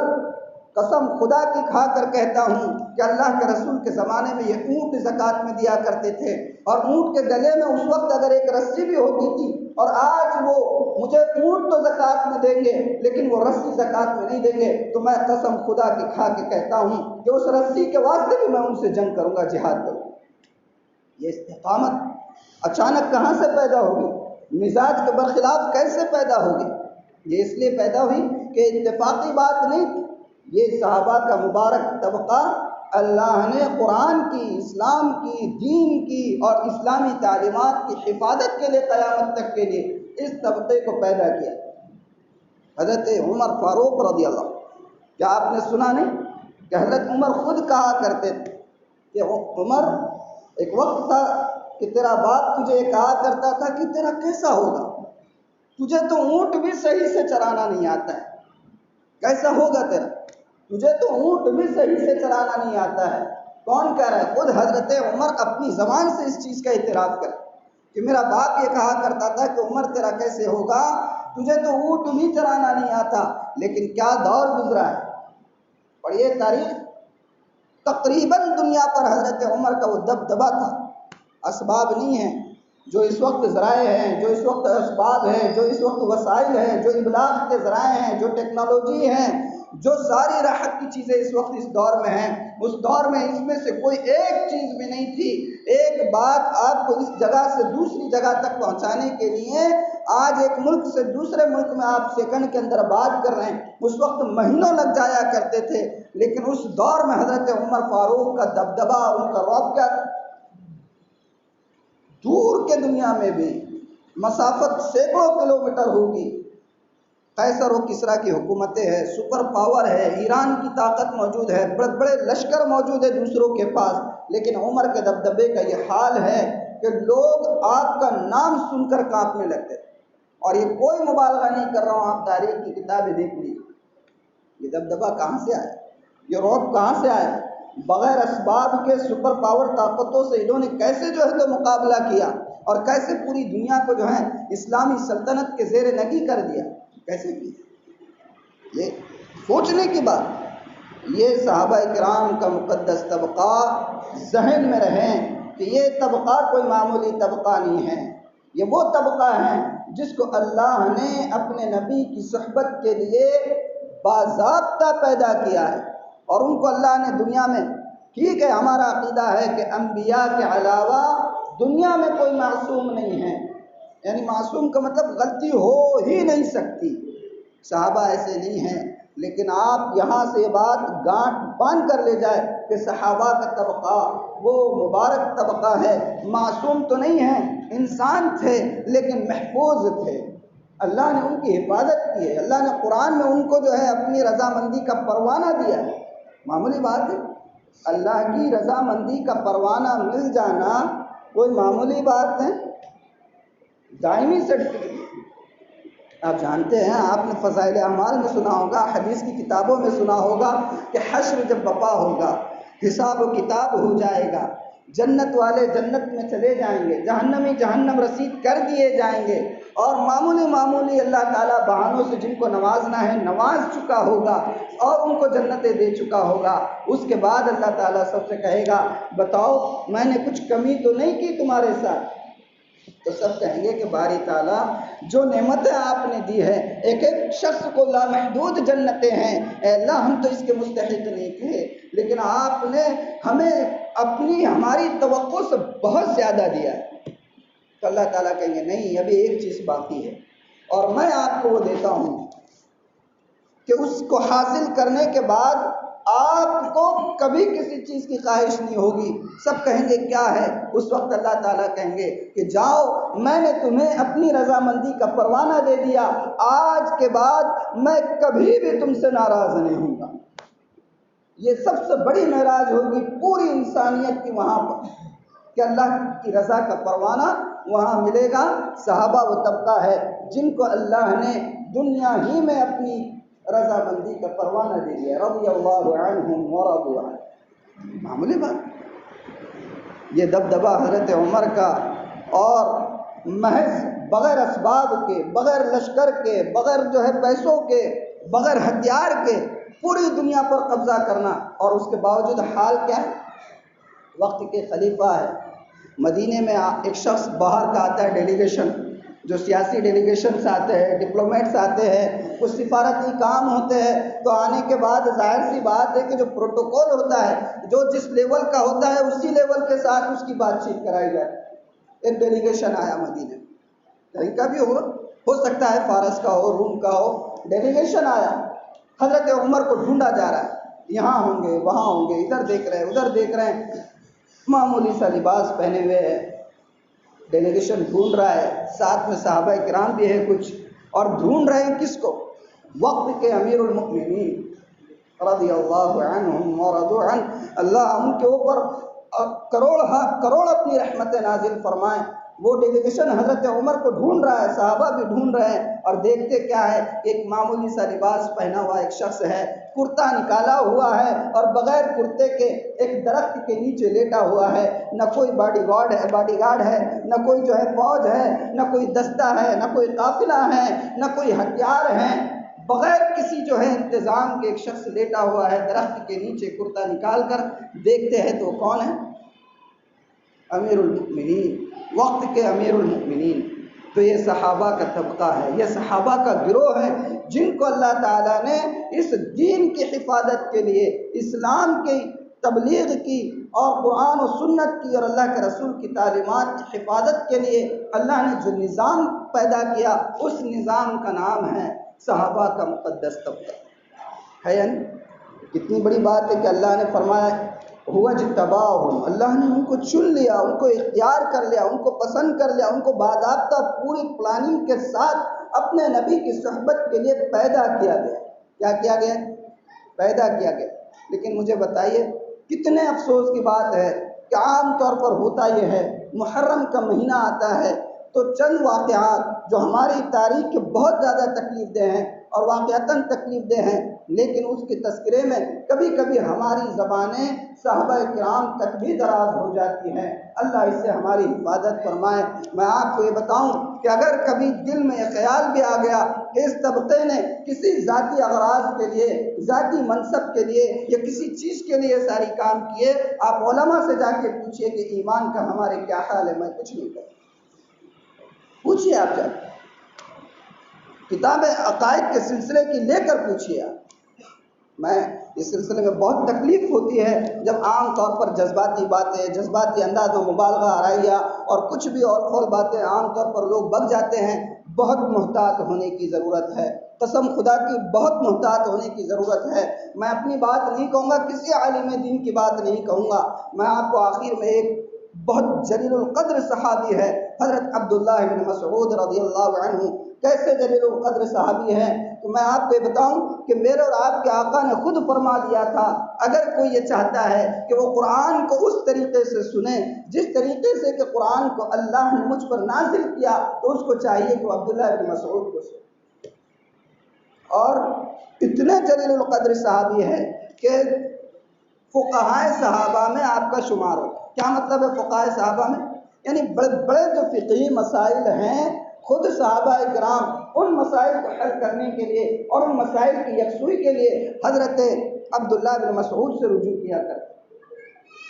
قسم خدا کی کھا کر کہتا ہوں کہ اللہ کے رسول کے زمانے میں یہ اونٹ زکوٰۃ میں دیا کرتے تھے اور اونٹ کے گلے میں اس وقت اگر ایک رسی بھی ہوتی تھی اور آج وہ مجھے اونٹ تو زکوٰۃ میں دیں گے لیکن وہ رسی زکوٰۃ میں نہیں دیں گے، تو میں قسم خدا کی کھا کے کہتا ہوں کہ اس رسی کے واسطے بھی میں ان سے جنگ کروں گا، جہاد کروں گا۔ یہ استقامت اچانک کہاں سے پیدا ہوگی، مزاج کے برخلاف کیسے پیدا ہوگی؟ یہ اس لیے پیدا ہوئی کہ اتفاقی بات نہیں تھی، یہ صحابہ کا مبارک طبقہ اللہ نے قرآن کی، اسلام کی، دین کی اور اسلامی تعلیمات کی حفاظت کے لیے قیامت تک کے لیے اس طبقے کو پیدا کیا۔ حضرت عمر فاروق رضی اللہ، کیا آپ نے سنا نہیں کہ حضرت عمر خود کہا کرتے تھے کہ عمر ایک وقت تھا کہ تیرا باپ تجھے یہ کہا کرتا تھا کہ تیرا کیسا ہوگا، تجھے تو اونٹ بھی صحیح سے چرانا نہیں آتا ہے، کیسا ہوگا تیرا، تجھے تو اونٹ بھی صحیح سے چلانا نہیں آتا ہے۔ کون کہہ رہا ہے؟ خود حضرت عمر اپنی زبان سے اس چیز کا اعتراف کر کہ میرا باپ یہ کہا کرتا تھا کہ عمر تیرا کیسے ہوگا، تجھے تو اونٹ بھی چلانا نہیں آتا۔ لیکن کیا دور گزرا ہے، پڑھیے تاریخ، تقریباً دنیا پر حضرت عمر کا وہ دبدبا تھا۔ اسباب نہیں ہیں جو اس وقت ذرائع ہیں، جو اس وقت اسباب ہیں، جو اس وقت وسائل ہیں، جو ابلاغ کے ذرائع ہیں، جو ٹیکنالوجی ہیں، جو ساری راحت کی چیزیں اس وقت اس دور میں ہیں، اس دور میں اس میں سے کوئی ایک چیز بھی نہیں تھی۔ ایک بات آپ کو اس جگہ سے دوسری جگہ تک پہنچانے کے لیے آج ایک ملک سے دوسرے ملک میں آپ سیکنڈ کے اندر بات کر رہے ہیں، اس وقت مہینوں لگ جایا کرتے تھے، لیکن اس دور میں حضرت عمر فاروق کا دبدبا، ان کا رعب کیا تھا، دور کے دنیا میں بھی مسافت سینکڑوں کلومیٹر ہوگی، قیصر و کسریٰ کی حکومتیں ہیں، سپر پاور ہے، ایران کی طاقت موجود ہے، بڑے بڑے لشکر موجود ہے دوسروں کے پاس، لیکن عمر کے دبدبے کا یہ حال ہے کہ لوگ آپ کا نام سن کر کانپنے لگتے تھے۔ اور یہ کوئی مبالغہ نہیں کر رہا ہوں، آپ تاریخ کی کتابیں دیکھ لیجیے، یہ دبدبا کہاں سے آیا، یہ رعب کہاں سے آیا، بغیر اسباب کے سپر پاور طاقتوں سے انہوں نے کیسے جو ہے تو مقابلہ کیا اور کیسے پوری دنیا کو جو ہے اسلامی سلطنت کے زیر نگی کر دیا، کیسے کیا، یہ سوچنے کی بات۔ یہ صحابہ کرام کا مقدس طبقہ ذہن میں رہیں کہ یہ طبقہ کوئی معمولی طبقہ نہیں ہے، یہ وہ طبقہ ہے جس کو اللہ نے اپنے نبی کی صحبت کے لیے باضابطہ پیدا کیا ہے، اور ان کو اللہ نے دنیا میں، ٹھیک ہے ہمارا عقیدہ ہے کہ انبیاء کے علاوہ دنیا میں کوئی معصوم نہیں ہے، یعنی معصوم کا مطلب غلطی ہو ہی نہیں سکتی، صحابہ ایسے نہیں ہیں، لیکن آپ یہاں سے یہ بات گانٹھ باندھ کر لے جائے کہ صحابہ کا طبقہ وہ مبارک طبقہ ہے، معصوم تو نہیں ہے، انسان تھے لیکن محفوظ تھے، اللہ نے ان کی حفاظت کی ہے، اللہ نے قرآن میں ان کو جو ہے اپنی رضامندی کا پروانہ دیا ہے، معمولی بات ہے، اللہ کی رضامندی کا پروانہ مل جانا کوئی معمولی بات ہے، دائمی سرٹیفکیٹ۔ آپ جانتے ہیں، آپ نے فضائل اعمال میں سنا ہوگا، حدیث کی کتابوں میں سنا ہوگا کہ حشر جب برپا ہوگا، حساب و کتاب ہو جائے گا، جنت والے جنت میں چلے جائیں گے، جہنمی جہنم رسید کر دیے جائیں گے، اور معمولی اللہ تعالیٰ بہانوں سے جن کو نوازنا ہے نواز چکا ہوگا اور ان کو جنتیں دے چکا ہوگا۔ اس کے بعد اللہ تعالیٰ سب سے کہے گا بتاؤ میں نے کچھ کمی تو نہیں کی تمہارے ساتھ، تو سب کہیں گے کہ باری تعالیٰ جو نعمتیں آپ نے دی ہے، ایک ایک شخص کو لامحدود جنتیں ہیں، اے اللہ ہم تو اس کے مستحق نہیں تھے، لیکن آپ نے ہمیں ہماری توقع سے بہت زیادہ دیا ہے۔ تو اللہ تعالیٰ کہیں گے نہیں، ابھی ایک چیز باقی ہے، اور میں آپ کو وہ دیتا ہوں کہ اس کو حاصل کرنے کے بعد آپ کو کبھی کسی چیز کی خواہش نہیں ہوگی۔ سب کہیں گے کیا ہے؟ اس وقت اللہ تعالیٰ کہیں گے کہ جاؤ میں نے تمہیں اپنی رضامندی کا پروانہ دے دیا، آج کے بعد میں کبھی بھی تم سے ناراض نہیں ہوں گا۔ یہ سب سے بڑی معراج ہوگی پوری انسانیت کی وہاں پر کہ اللہ کی رضا کا پروانہ وہاں ملے گا۔ صحابہ وہ طبقہ ہے جن کو اللہ نے دنیا ہی میں اپنی رضامندی کا پروانہ دے دیا، رضی اللہ عنہم ورضوا عنہ۔ معمولی بات، یہ دبدبہ حضرت عمر کا، اور محض بغیر اسباب کے، بغیر لشکر کے، بغیر جو ہے پیسوں کے، بغیر ہتھیار کے پوری دنیا پر قبضہ کرنا، اور اس کے باوجود حال کیا ہے؟ وقت کے خلیفہ ہے، مدینے میں ایک شخص باہر کا آتا ہے، ڈیلیگیشن، جو سیاسی ڈیلیگیشنس آتے ہیں، ڈپلومیٹس آتے ہیں، کچھ سفارتی کام ہوتے ہیں، تو آنے کے بعد ظاہر سی بات ہے کہ جو پروٹوکول ہوتا ہے، جو جس لیول کا ہوتا ہے اسی لیول کے ساتھ اس کی بات چیت کرائی جائے۔ ایک ڈیلیگیشن آیا مدینے میں، کہیں کا بھی ہو سکتا ہے، فارس کا ہو، روم کا ہو، ڈیلیگیشن آیا، حضرت عمر کو ڈھونڈا جا رہا ہے، یہاں ہوں گے، وہاں ہوں گے، ادھر دیکھ رہے ہیں، ادھر دیکھ رہے ہیں، معمولی سا لباس پہنے ہوئے ہے، ڈیلیگیشن ڈھونڈ رہا ہے، ساتھ میں صحابہ کرام بھی ہے کچھ، اور ڈھونڈ رہے ہیں کس کو؟ وقت کے امیر المؤمنین رضی اللہ عنہم ورضوا عنہ، اللہ ان کے اوپر کروڑ اپنی رحمت نازل فرمائیں۔ وہ ڈیلیگیشن حضرت عمر کو ڈھونڈ رہا ہے، صحابہ بھی ڈھونڈ رہے ہیں، اور دیکھتے کیا ہے، ایک معمولی سا لباس پہنا ہوا ایک شخص ہے، کرتا نکالا ہوا ہے، اور بغیر کرتے کے ایک درخت کے نیچے لیٹا ہوا ہے، نہ کوئی باڈی گارڈ ہے، نہ کوئی جو ہے فوج ہے، نہ کوئی دستہ ہے، نہ کوئی قافلہ ہے، نہ کوئی ہتھیار ہے، بغیر کسی جو ہے انتظام کے ایک شخص لیٹا ہوا ہے درخت کے نیچے، کرتا نکال کر دیکھتے ہیں تو کون ہے؟ امیر المؤمنین، وقت کے امیر المؤمنین۔ تو یہ صحابہ کا طبقہ ہے، یہ صحابہ کا گروہ ہے، جن کو اللہ تعالیٰ نے اس دین کی حفاظت کے لیے، اسلام کی تبلیغ کی، اور قرآن و سنت کی، اور اللہ کے رسول کی تعلیمات کی حفاظت کے لیے اللہ نے جو نظام پیدا کیا، اس نظام کا نام ہے صحابہ کا مقدس طبقہ ہے۔ یعنی کتنی بڑی بات ہے کہ اللہ نے فرمایا ہوا اجتباہم، اللہ نے ان کو چن لیا، ان کو اختیار کر لیا، ان کو پسند کر لیا، ان کو باضابطہ پوری پلاننگ کے ساتھ اپنے نبی کی صحبت کے لیے پیدا کیا گیا۔ کیا کیا گیا؟ پیدا کیا گیا۔ لیکن مجھے بتائیے، کتنے افسوس کی بات ہے کہ عام طور پر ہوتا یہ ہے، محرم کا مہینہ آتا ہے تو چند واقعات جو ہماری تاریخ کے بہت زیادہ تکلیف دہ ہیں اور واقعتاً تکلیف دہ ہیں، لیکن اس کے تذکرے میں کبھی کبھی ہماری زبانیں صحابہ کرام تک بھی دراز ہو جاتی ہیں۔ اللہ اس سے ہماری حفاظت فرمائے۔ میں آپ کو یہ بتاؤں کہ اگر کبھی دل میں یہ خیال بھی آ گیا کہ اس طبقے نے کسی ذاتی اغراض کے لیے، ذاتی منصب کے لیے، یا کسی چیز کے لیے ساری کام کیے، آپ علماء سے جا کے پوچھئے کہ ایمان کا ہمارے کیا حال ہے، میں کچھ نہیں کرتا۔ پوچھئے آپ جا کے، کتاب عقائد کے سلسلے کی لے کر پوچھئے آپ۔ میں اس سلسلے میں بہت تکلیف ہوتی ہے جب عام طور پر جذباتی باتیں، جذباتی انداز میں مبالغہ آرائیہ اور کچھ بھی اور فول باتیں عام طور پر لوگ بک جاتے ہیں۔ بہت محتاط ہونے کی ضرورت ہے، قسم خدا کی بہت محتاط ہونے کی ضرورت ہے۔ میں اپنی بات نہیں کہوں گا، کسی عالم دین کی بات نہیں کہوں گا، میں آپ کو آخر میں ایک بہت جلیل القدر صحابی ہے حضرت عبداللہ بن مسعود رضی اللہ عنہ، کیسے جلیل القدر صحابی ہیں، تو میں آپ کو بتاؤں کہ میرے اور آپ کے آقا نے خود فرما دیا تھا، اگر کوئی یہ چاہتا ہے کہ وہ قرآن کو اس طریقے سے سنے جس طریقے سے کہ قرآن کو اللہ نے مجھ پر نازل کیا، تو اس کو چاہیے کہ وہ عبداللہ بن مسعود کو سنے۔ اور اتنے جلیل القدر صحابی ہے کہ فقہائے صحابہ میں آپ کا شمار ہوتا ہے۔ کیا مطلب ہے فقہائے صحابہ میں؟ یعنی بڑے بڑے جو فقہی مسائل ہیں، خود صحابہ کرام ان مسائل کو حل کرنے کے لیے اور ان مسائل کی یکسوئی کے لیے حضرت عبداللہ بن مسعود سے رجوع کیا کرتے۔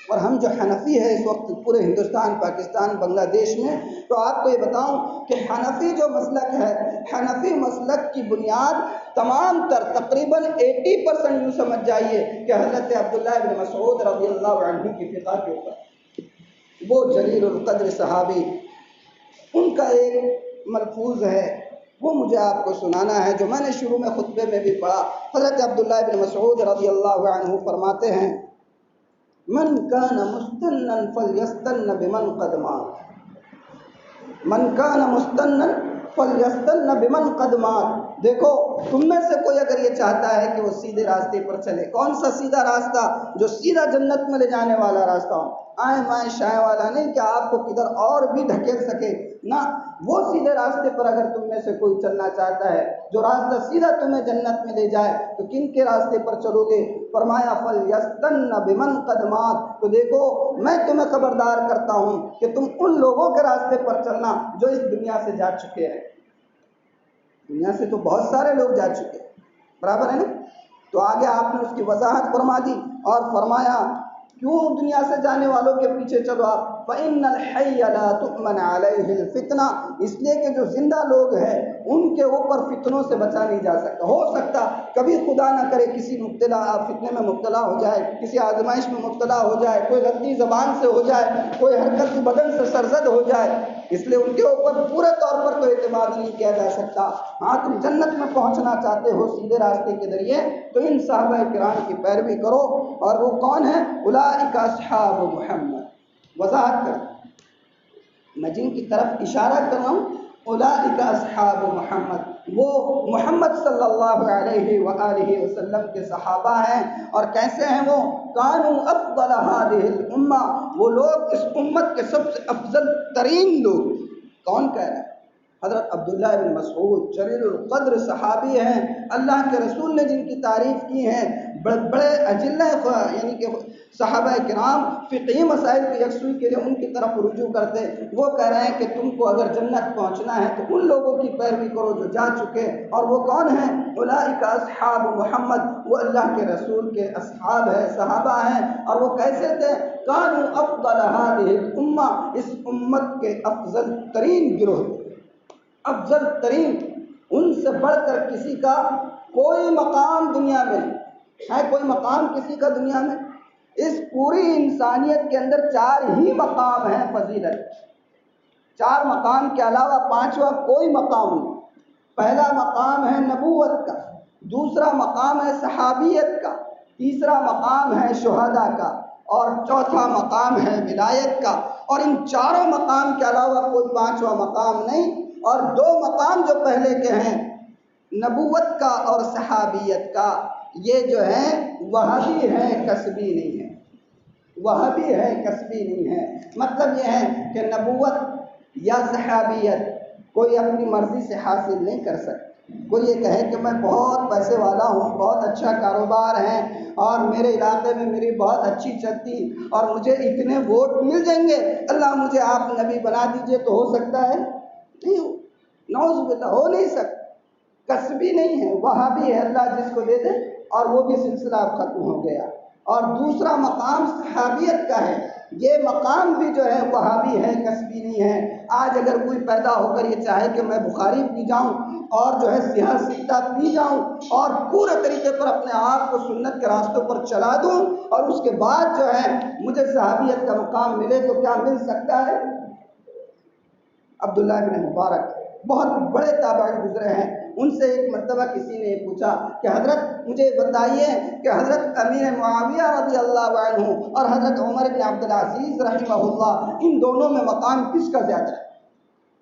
اور ہم جو حنفی ہے اس وقت پورے ہندوستان، پاکستان، بنگلہ دیش میں، تو آپ کو یہ بتاؤں کہ حنفی جو مسلک ہے، حنفی مسلک کی بنیاد تمام تر تقریباً 80% یوں سمجھ جائیے کہ حضرت عبداللہ بن مسعود رضی اللہ عنہ کی فقہ کے اوپر۔ وہ جلیل القدر صحابی، ان کا ایک ملفوظ ہے، وہ مجھے آپ کو سنانا ہے، جو میں نے شروع میں خطبے میں بھی پڑھا۔ حضرت عبداللہ بن مسعود رضی اللہ عنہ فرماتے ہیں، من کان مستنن فلیستن بمن قد مات، من کان مستنن فَلْيَسْتَنَّ بِمَنْ قَدْ مَاتَ، دیکھو تم میں سے کوئی اگر یہ چاہتا ہے کہ وہ سیدھے راستے پر چلے، کون سا سیدھا راستہ؟ جو سیدھا جنت میں لے جانے والا راستہ ہو، آئیں مائیں شائیں والا نہیں کہ آپ کو کدھر اور بھی دھکیل سکے، نہ، وہ سیدھے راستے پر اگر تم میں سے کوئی چلنا چاہتا ہے جو راستہ سیدھا تمہیں جنت میں لے جائے، تو کن کے راستے پر چلو گے؟ فرمایا فَلْيَسْتَنَّ بِمَنْ قَدْ مَاتَ، تو دیکھو میں تمہیں خبردار کرتا ہوں کہ تم ان لوگوں کے راستے پر چلنا جو اس دنیا سے جا چکے ہیں۔ دنیا سے تو بہت سارے لوگ جا چکے، برابر ہے نا؟ تو آگے آپ نے اس کی وضاحت فرما دی اور فرمایا کیوں دنیا سے جانے والوں کے پیچھے چلو آپ؟ فَإِنَّ الْحَيَّ لَا تُؤْمَنْ عَلَيْهِ الْفِتْنَةُ، اس لیے کہ جو زندہ لوگ ہیں ان کے اوپر فتنوں سے بچا نہیں جا سکتا۔ ہو سکتا کبھی خدا نہ کرے کسی فتنے میں مبتلا ہو جائے، کسی آزمائش میں مبتلا ہو جائے، کوئی غلطی زبان سے ہو جائے، کوئی حرکت بدن سے سرزد ہو جائے، اس لیے ان کے اوپر پورے طور پر کوئی اعتماد نہیں کیا جا سکتا۔ ہاں تم جنت میں پہنچنا چاہتے ہو سیدھے راستے کے ذریعے، تو ان صحابہ کرام کی پیروی کرو، اور وہ کون ہیں؟ اولئک اصحاب محمد۔ وضاحت کر میں جن کی طرف اشارہ کر رہا ہوں، اولئک اصحاب محمد، وہ محمد صلی اللہ علیہ وآلہ وسلم کے صحابہ ہیں۔ اور کیسے ہیں وہ؟ کانوا افضل هذه الامہ، وہ لوگ اس امت کے سب سے افضل ترین لوگ۔ کون کہہ رہا ہے؟ حضرت عبداللہ بن مسعود جلیل القدر صحابی ہیں، اللہ کے رسول نے جن کی تعریف کی ہے، بڑے اجلہ یعنی کہ صحابہ کرام فقہی مسائل کی یکسوئی کے لیے ان کی طرف رجوع کرتے، وہ کہہ رہے ہیں کہ تم کو اگر جنت پہنچنا ہے تو ان لوگوں کی پیروی کرو جو جا چکے، اور وہ کون ہیں؟ اولئک اصحاب محمد، وہ اللہ کے رسول کے اصحاب ہیں، صحابہ ہیں۔ اور وہ کیسے تھے؟ کانوا افضل هذه الامہ، اس امت کے افضل ترین گروہ، افضل ترین، ان سے بڑھ کر کسی کا کوئی مقام دنیا میں ہے؟ کوئی مقام کسی کا دنیا میں؟ اس پوری انسانیت کے اندر 4 ہی مقام ہیں فضیلت، 4 مقام کے علاوہ 5واں کوئی مقام نہیں۔ پہلا مقام ہے نبوت کا، دوسرا مقام ہے صحابیت کا، تیسرا مقام ہے شہداء کا، اور چوتھا مقام ہے ولایت کا۔ اور ان 4 مقام کے علاوہ کوئی 5واں مقام نہیں۔ اور 2 مقام جو پہلے کے ہیں، نبوت کا اور صحابیت کا، یہ جو ہیں وہابی ہے، کسبی نہیں ہے، وہابی ہے، کسبی نہیں ہے۔ مطلب یہ ہے کہ نبوت یا صحابیت کوئی اپنی مرضی سے حاصل نہیں کر سکتا۔ کوئی یہ کہے کہ میں بہت پیسے والا ہوں، بہت اچھا کاروبار ہے، اور میرے علاقے میں میری بہت اچھی چلتی، اور مجھے اتنے ووٹ مل جائیں گے، اللہ مجھے آپ نبی بنا دیجئے، تو ہو سکتا ہے؟ نہیں ہو، نعوذ باللہ، ہو نہیں سکتا، کسبی نہیں ہے، وہابی ہے، اللہ جس کو دے دے، اور وہ بھی سلسلہ اب ختم ہو گیا۔ اور دوسرا مقام صحابیت کا ہے، یہ مقام بھی جو ہے وہابی ہے، کسبی نہیں ہے۔ آج اگر کوئی پیدا ہو کر یہ چاہے کہ میں بخاری پی جاؤں اور جو ہے سیاہ سکتہ پی جاؤں اور پورے طریقے پر اپنے آپ کو سنت کے راستوں پر چلا دوں، اور اس کے بعد جو ہے مجھے صحابیت کا مقام ملے، تو کیا مل سکتا ہے؟ عبداللہ بن مبارک بہت بڑے تابعی گزرے ہیں، ان سے ایک مرتبہ کسی نے پوچھا کہ حضرت مجھے بتائیے کہ حضرت امیر معاویہ رضی اللہ عنہ اور حضرت عمر بن عبدالعزیز رحمہ اللہ، ان دونوں میں مقام کس کا زیادہ ہے؟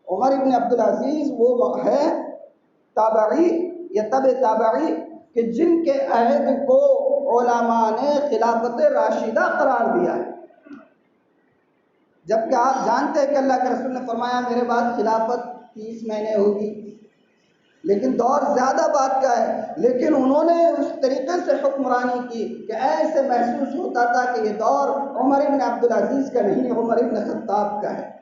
عمر بن عبدالعزیز وہ ہے تابعی یا تبع تابعی کہ جن کے عہد کو علماء نے خلافت راشدہ قرار دیا ہے، جبکہ آپ جانتے ہیں کہ اللہ کے رسول نے فرمایا میرے بعد خلافت 30 مہینے ہوگی، لیکن دور زیادہ بات کا ہے، لیکن انہوں نے اس طریقے سے حکمرانی کی کہ ایسے محسوس ہوتا تھا کہ یہ دور عمر بن عبدالعزیز کا نہیں، عمر بن خطاب کا ہے۔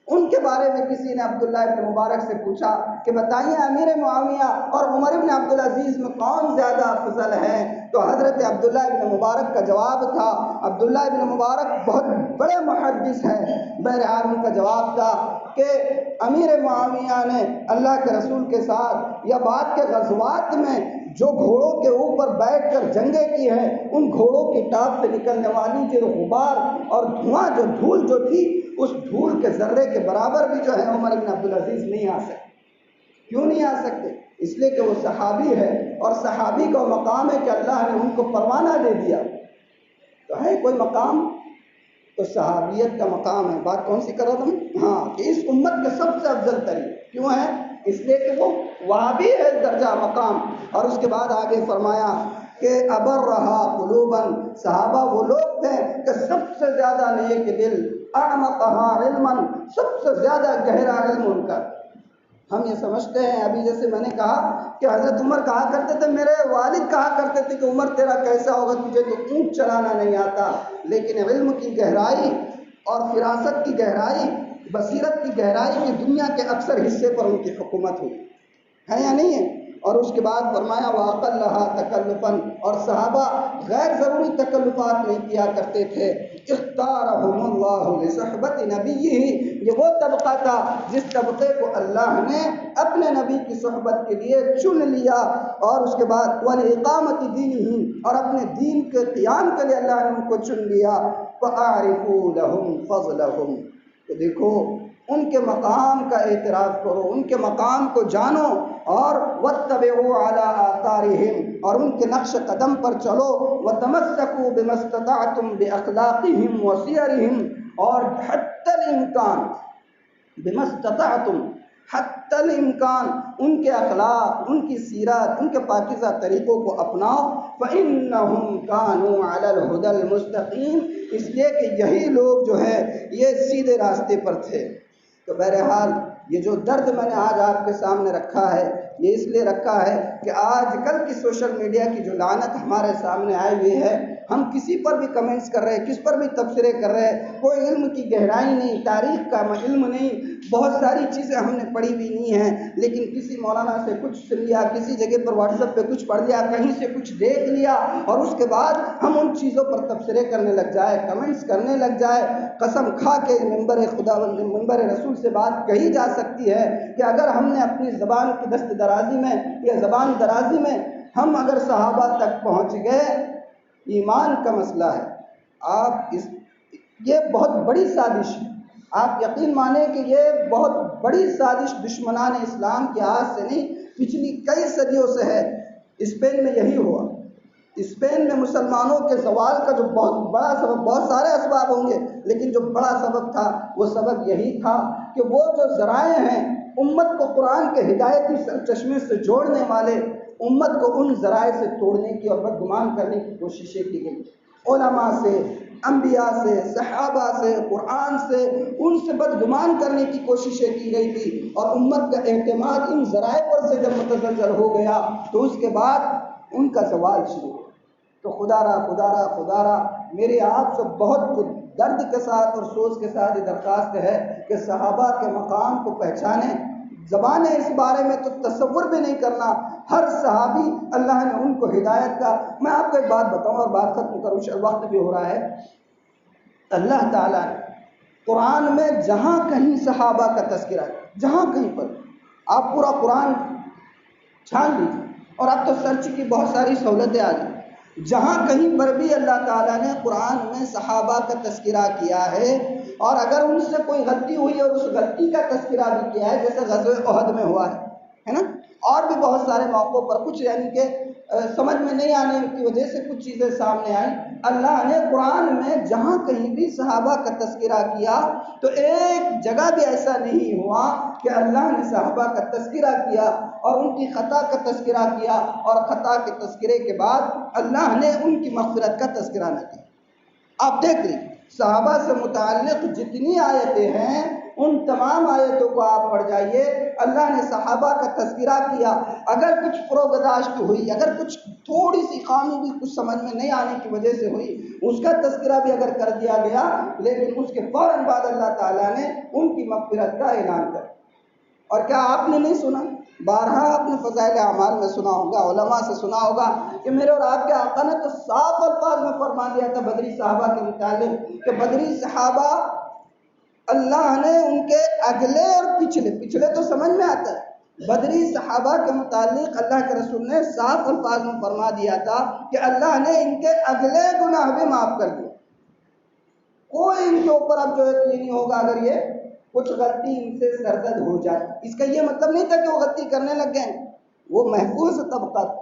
ان کے بارے میں کسی نے عبداللہ بن مبارک سے پوچھا کہ بتائیے امیر معاویہ اور عمر بن عبدالعزیز میں کون زیادہ افضل ہے؟ تو حضرت عبداللہ بن مبارک کا جواب تھا، عبداللہ بن مبارک بہت بڑے محدث ہیں، بہرحال ان کا جواب تھا کہ امیر معاویہ نے اللہ کے رسول کے ساتھ یا بعد کے غزوات میں جو گھوڑوں کے اوپر بیٹھ کر جنگیں کی ہیں، ان گھوڑوں کی ٹاپ سے نکلنے والی جو غبار اور دھواں، جو دھول جو تھی، اس دھول کے ذرے کے برابر بھی جو ہے عمر بن عبدالعزیز نہیں آ سکتے۔ کیوں نہیں آ سکتے؟ اس لیے کہ وہ صحابی ہے، اور صحابی کا مقام ہے کہ اللہ نے ان کو پروانہ دے دیا۔ تو ہے کوئی مقام تو صحابیت کا مقام ہے۔ بات کون سی کر رہا تھا؟ ہاں، کہ اس امت کے سب سے افضل ترین کیوں ہے؟ اس لیے کہ وہ وہاں بھی ہے درجہ مقام. اور اس کے بعد آگے فرمایا کہ ابر رہا قلوباً، صحابہ وہ لوگ تھے کہ سب سے زیادہ نیک دل، اعمقہا علماً، سب سے زیادہ گہرا علم ان کا. ہم یہ سمجھتے ہیں، ابھی جیسے میں نے کہا کہ حضرت عمر کہا کرتے تھے، میرے والد کہا کرتے تھے کہ عمر تیرا کیسا ہوگا، تجھے تو اونٹ چلانا نہیں آتا. لیکن علم کی گہرائی اور فراست کی گہرائی، بصیرت کی گہرائی کی دنیا کے اکثر حصے پر ان کی حکومت ہوئی ہے یا نہیں ہے. اور اس کے بعد فرمایا وَأَقَلَّهَا تَكَلُّفًا، اور صحابہ غیر ضروری تکلفات نہیں کیا کرتے تھے. اختارهم اللہ لصحبت نبیہ، یہ وہ طبقہ تھا جس طبقے کو اللہ نے اپنے نبی کی صحبت کے لیے چن لیا. اور اس کے بعد وَلِإِقَامَةِ دِينِهِ، اور اپنے دین کے قیام کے لیے اللہ نے ان کو چن لیا. فَأَعْرِفُوا لَهُمْ فَضْلَهُمْ، تو دیکھو ان کے مقام کا اعتراف کرو، ان کے مقام کو جانو. اور وَاتَّبِعُوا عَلَىٰ آثَارِهِمْ، اور ان کے نقش قدم پر چلو. وَتَمَسَّكُوا بِمَا اسْتَطَعْتُمْ بِأَخْلَاقِهِمْ وَسِيَرِهِمْ، اور حتی الامکان، بِمَا اسْتَطَعْتُمْ، حتی الامکان، ان کے اخلاق، ان کی سیرت، ان کے پاکیزہ طریقوں کو اپناؤ. فَإِنَّهُمْ كَانُوا عَلَى الْهُدَى الْمُسْتَقِيمِ، اس لیے کہ یہی لوگ جو ہے یہ سیدھے راستے پر تھے. تو بہرحال یہ جو درد میں نے آج آپ کے سامنے رکھا ہے، یہ اس لیے رکھا ہے کہ آج کل کی سوشل میڈیا کی جو لعنت ہمارے سامنے آئی ہوئی ہے، ہم کسی پر بھی کمنٹس کر رہے ہیں، کس پر بھی تبصرے کر رہے ہیں، کوئی علم کی گہرائی نہیں، تاریخ کا علم نہیں، بہت ساری چیزیں ہم نے پڑھی بھی نہیں ہیں. لیکن کسی مولانا سے کچھ سن لیا، کسی جگہ پر واٹس ایپ پہ کچھ پڑھ لیا، کہیں سے کچھ دیکھ لیا، اور اس کے بعد ہم ان چیزوں پر تبصرے کرنے لگ جائے، کمنٹس کرنے لگ جائے. قسم کھا کے منبر خدا منبر رسول سے بات کہی جا سکتی ہے کہ اگر ہم نے اپنی زبان کی دست درازی میں یا زبان درازی میں ہم اگر صحابہ تک پہنچ گئے، ایمان کا مسئلہ ہے. یہ بہت بڑی سازش ہے. آپ یقین مانیں کہ یہ بہت بڑی سازش دشمنان اسلام کے ہاتھ سے نہیں، پچھلی کئی صدیوں سے ہے. اسپین میں یہی ہوا. اسپین میں مسلمانوں کے زوال کا جو بہت بڑا سبب، بہت سارے اسباب ہوں گے لیکن جو بڑا سبب تھا وہ سبب یہی تھا کہ وہ جو ذرائع ہیں امت کو قرآن کے ہدایتی سرچشمے سے جوڑنے والے، امت کو ان ذرائع سے توڑنے کی اور بدگمان کرنے کی کوششیں کی گئی. علماء سے، انبیاء سے، صحابہ سے، قرآن سے، ان سے بدگمان کرنے کی کوششیں کی گئی تھی. اور امت کا اعتماد ان ذرائع پر سے جب متزلزل ہو گیا تو اس کے بعد ان کا زوال شروع ہو. تو خدا را میری آپ سے بہت درد کے ساتھ اور سوچ کے ساتھ یہ درخواست ہے کہ صحابہ کے مقام کو پہچانیں. زبانیں اس بارے میں تو تصور بھی نہیں کرنا. ہر صحابی اللہ نے ان کو ہدایت کا. میں آپ کو ایک بات بتاؤں اور بات ختم کروں، وقت بھی ہو رہا ہے. اللہ تعالیٰ نے قرآن میں جہاں کہیں صحابہ کا تذکرہ ہے، جہاں کہیں پر آپ پورا قرآن چھان لیجیے، اور اب تو سرچ کی بہت ساری سہولتیں آ گئی، جہاں کہیں پر بھی اللہ تعالیٰ نے قرآن میں صحابہ کا تذکرہ کیا ہے، اور اگر ان سے کوئی غلطی ہوئی اور اس غلطی کا تذکرہ بھی کیا ہے، جیسے غزوہ احد میں ہوا ہے نا، اور بھی بہت سارے موقعوں پر کچھ یعنی کہ سمجھ میں نہیں آنے کی وجہ سے کچھ چیزیں سامنے آئیں، اللہ نے قرآن میں جہاں کہیں بھی صحابہ کا تذکرہ کیا تو ایک جگہ بھی ایسا نہیں ہوا کہ اللہ نے صحابہ کا تذکرہ کیا اور ان کی خطا کا تذکرہ کیا اور خطا کے تذکرے کے بعد اللہ نے ان کی مغفرت کا تذکرہ نہ کیا. آپ دیکھ لیجیے صحابہ سے متعلق جتنی آیتیں ہیں ان تمام آیتوں کو آپ پڑھ جائیے، اللہ نے صحابہ کا تذکرہ کیا. اگر کچھ فروگداشت ہوئی، اگر کچھ تھوڑی سی خامی بھی کچھ سمجھ میں نہیں آنے کی وجہ سے ہوئی، اس کا تذکرہ بھی اگر کر دیا گیا، لیکن اس کے فوراً بعد اللہ تعالیٰ نے ان کی مغفرت کا اعلان کر. اور کیا آپ نے نہیں سنا؟ بارہا آپ نے فضائل اعمال میں سنا ہوگا، علماء سے سنا ہوگا کہ میرے اور آپ کے آقا نے تو صاف الفاظ میں فرما دیا تھا بدری صحابہ کے متعلق کہ بدری صحابہ اللہ نے ان کے اگلے اور پچھلے تو سمجھ میں آتا ہے، بدری صحابہ کے متعلق اللہ کے رسول نے صاف الفاظ میں فرما دیا تھا کہ اللہ نے ان کے اگلے گناہ بھی معاف کر دیے. کوئی ان کے اوپر اب جو ہے یہ نہیں ہوگا اگر یہ کچھ غلطی ان سے سرزد ہو جائے. اس کا یہ مطلب نہیں تھا کہ وہ غلطی کرنے لگ گئے، وہ محفوظ طبقہ تھا.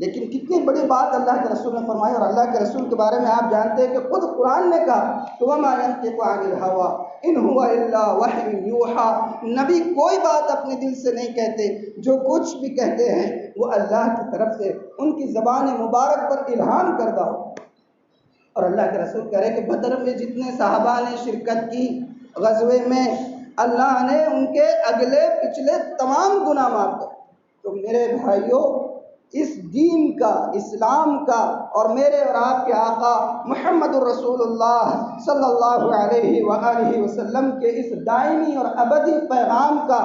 لیکن کتنی بڑی بات اللہ کے رسول نے فرمائی، اور اللہ کے رسول کے بارے میں آپ جانتے ہیں کہ خود قرآن نے کہا کہ وَمَا يَنطِقُ عَنِ الْهَوَىٰ إِنْ هُوَ إِلَّا وَحْيٌ يُوحَىٰ، نبی کوئی بات اپنے دل سے نہیں کہتے، جو کچھ بھی کہتے ہیں وہ اللہ کی طرف سے ان کی زبان مبارک پر الہام کردہ ہو۔ اور اللہ کے رسول کہہ رہے کہ بدر میں جتنے صحابہ نے شرکت کی غزوے میں، اللہ نے ان کے اگلے پچھلے تمام گناہ معاف کر۔ تو میرے بھائیوں، اس دین کا، اسلام کا، اور میرے اور آپ کے آقا محمد الرسول اللہ صلی اللہ علیہ وآلہ وسلم کے اس دائمی اور ابدی پیغام کا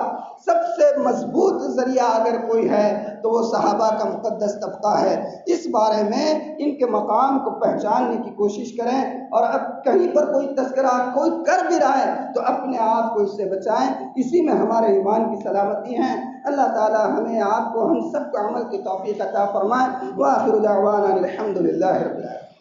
سب سے مضبوط ذریعہ اگر کوئی ہے تو وہ صحابہ کا مقدس طبقہ ہے۔ اس بارے میں ان کے مقام کو پہچاننے کی کوشش کریں، اور اب کہیں پر کوئی تذکرہ کوئی کر بھی رہا ہے تو اپنے آپ کو اس سے بچائیں، اسی میں ہمارے ایمان کی سلامتی ہے۔ اللہ تعالی ہمیں آپ کو ہم سب کو عمل کی توفیق عطا فرمائے۔ وآخر دعوانا الحمد للہ رب العالمین۔